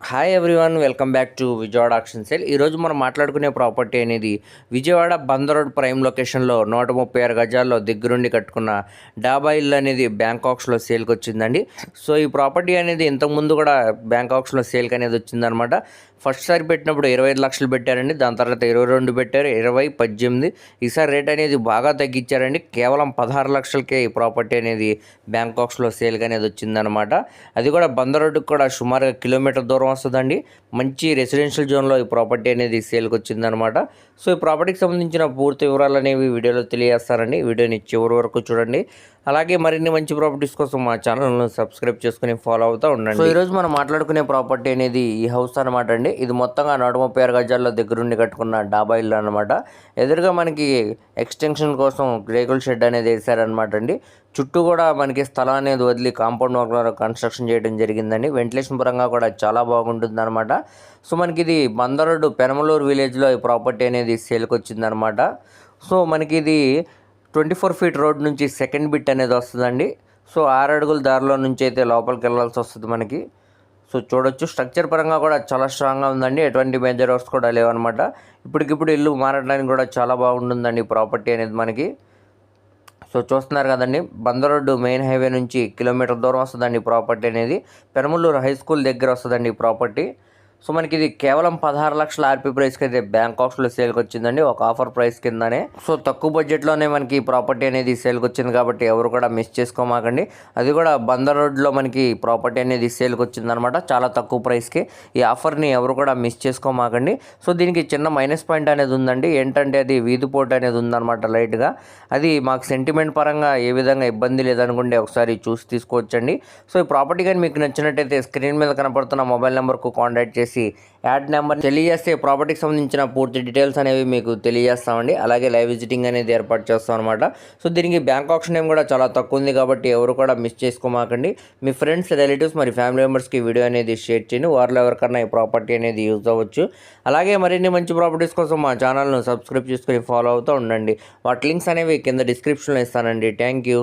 Hi everyone, welcome back to Vijayawada auction sale. ఈరోజు మనం మాట్లాడుకునే ప్రాపర్టీ అనేది విజయవాడ బందర్ రోడ్ ప్రైమ్ లొకేషన్లో 136 గజాల్లో దగ్గరుండి కట్టుకున్న డాబా ఇల్లు అనేది బ్యాంకాక్స్లో సేల్కి వచ్చిందండి. సో ఈ ప్రాపర్టీ అనేది ఇంతకుముందు కూడా బ్యాంకాక్స్లో సేల్కి అనేది వచ్చిందనమాట. ఫస్ట్ సారి పెట్టినప్పుడు 25 లక్షలు పెట్టారండి, దాని తర్వాత 22 పెట్టారు, 20, 18. ఈసారి రేట్ అనేది బాగా తగ్గించారండి. కేవలం 16 లక్షలకే ఈ ప్రాపర్టీ అనేది బ్యాంకాక్స్లో సేల్కి అనేది వచ్చిందనమాట. అది కూడా బందర్ రోడ్డుకి కూడా సుమారుగా కిలోమీటర్ దూరం వస్తుందండి. మంచి రెసిడెన్షియల్ జోన్లో ఈ ప్రాపర్టీ అనేది సేల్కి వచ్చిందనమాట. సో ఈ ప్రాపర్టీకి సంబంధించిన పూర్తి వివరాలు అనేవి వీడియోలో తెలియజేస్తారండి. వీడియోని చివరి వరకు చూడండి. అలాగే మరిన్ని మంచి ప్రాపర్టీస్ కోసం మా ఛానల్ను సబ్స్క్రైబ్ చేసుకుని ఫాలో అవుతూ ఉండండి. సో ఈరోజు మనం మాట్లాడుకునే ప్రాపర్టీ అనేది ఈ హౌస్ అనమాట అండి. ఇది మొత్తంగా 136 గజాల్లో దగ్గరుండి కట్టుకున్న డాబా ఇల్లు అనమాట. ఎదురుగా మనకి ఎక్స్టెన్షన్ కోసం రేకుల షెడ్ అనేది వేసారనమాట అండి. చుట్టూ కూడా మనకి స్థలం అనేది వదిలి కాంపౌండ్ వర్క్ ద్వారా కన్స్ట్రక్షన్ చేయడం జరిగిందండి. వెంటిలేషన్ పరంగా కూడా చాలా బాగుంటుంది అనమాట. సో మనకి ఇది బందర్ రోడ్డు పెనమలూరు విలేజ్లో ఈ ప్రాపర్టీ అనేది సేల్కి వచ్చిందనమాట. సో మనకి ఇది 24 ఫీట్ రోడ్ నుంచి సెకండ్ బిట్ అనేది వస్తుందండి. సో 6 అడుగుల దారిలో నుంచి అయితే లోపలికి వెళ్ళాల్సి వస్తుంది మనకి. సో చూడొచ్చు, స్ట్రక్చర్ పరంగా కూడా చాలా స్ట్రాంగ్గా ఉందండి. ఎటువంటి మేజర్ వర్క్స్ కూడా లేవన్నమాట. ఇప్పటికిప్పుడు ఇల్లు మారడానికి కూడా చాలా బాగుంటుందండి ఈ ప్రాపర్టీ అనేది మనకి. సో చూస్తున్నారు కదండి, బందర్ రోడ్డు మెయిన్ హైవే నుంచి కిలోమీటర్ దూరం వస్తుందండి ప్రాపర్టీ అనేది. పెనమలూరు హై స్కూల్ దగ్గర వస్తుందండి ఈ ప్రాపర్టీ. సో మనకి ఇది కేవలం 16 లక్షల ఆర్పీ ప్రైస్కి అయితే బ్యాంకాక్స్లో సేల్కి వచ్చిందండి, ఒక ఆఫర్ ప్రైస్ కిందనే. సో తక్కువ బడ్జెట్లోనే మనకి ప్రాపర్టీ అనేది సేల్కి వచ్చింది కాబట్టి ఎవరు కూడా మిస్ చేసుకోమాకండి. అది కూడా బందర్ రోడ్లో మనకి ప్రాపర్టీ అనేది సేల్కి వచ్చిందనమాట, చాలా తక్కువ ప్రైస్కి. ఈ ఆఫర్ని ఎవరు కూడా మిస్ చేసుకోమాకండి. సో దీనికి చిన్న మైనస్ పాయింట్ అనేది ఉందండి. ఏంటంటే అది వీధి పోటు అనేది ఉందన్నమాట లైట్గా. అది మాకు సెంటిమెంట్ పరంగా ఏ విధంగా ఇబ్బంది లేదనుకుంటే ఒకసారి చూసి తీసుకోవచ్చండి. సో ఈ ప్రాపర్టీ కానీ మీకు నచ్చినట్టయితే స్క్రీన్ మీద కనపడుతున్న మొబైల్ నెంబర్కు కాంటాక్ట్ చేసి యాడ్ నెంబర్ తెలియజేస్తే ప్రాపర్టీకి సంబంధించిన పూర్తి డీటెయిల్స్ అనేవి మీకు తెలియజేస్తామండి. అలాగే లైవ్ విజిటింగ్ అనేది ఏర్పాటు చేస్తాం అనమాట. సో దీనికి బ్యాంక్ ఆప్షన్ నేమ్ కూడా చాలా తక్కువ ఉంది కాబట్టి ఎవరు కూడా మిస్ చేసుకోమాకండి. మీ ఫ్రెండ్స్, రిలేటివ్స్, మరి ఫ్యామిలీ మెంబర్స్కి వీడియో అనేది షేర్ చేయండి. వారిలో ఎవరికన్నా ఈ ప్రాపర్టీ అనేది యూజ్ అవ్వచ్చు. అలాగే మరిన్ని మంచి ప్రాపర్టీస్ కోసం మా ఛానల్ను సబ్స్క్రైబ్ చేసుకుని ఫాలో అవుతూ ఉండండి. వాటి లింక్స్ అనేవి కింద డిస్క్రిప్షన్లో ఇస్తానండి. Thank you.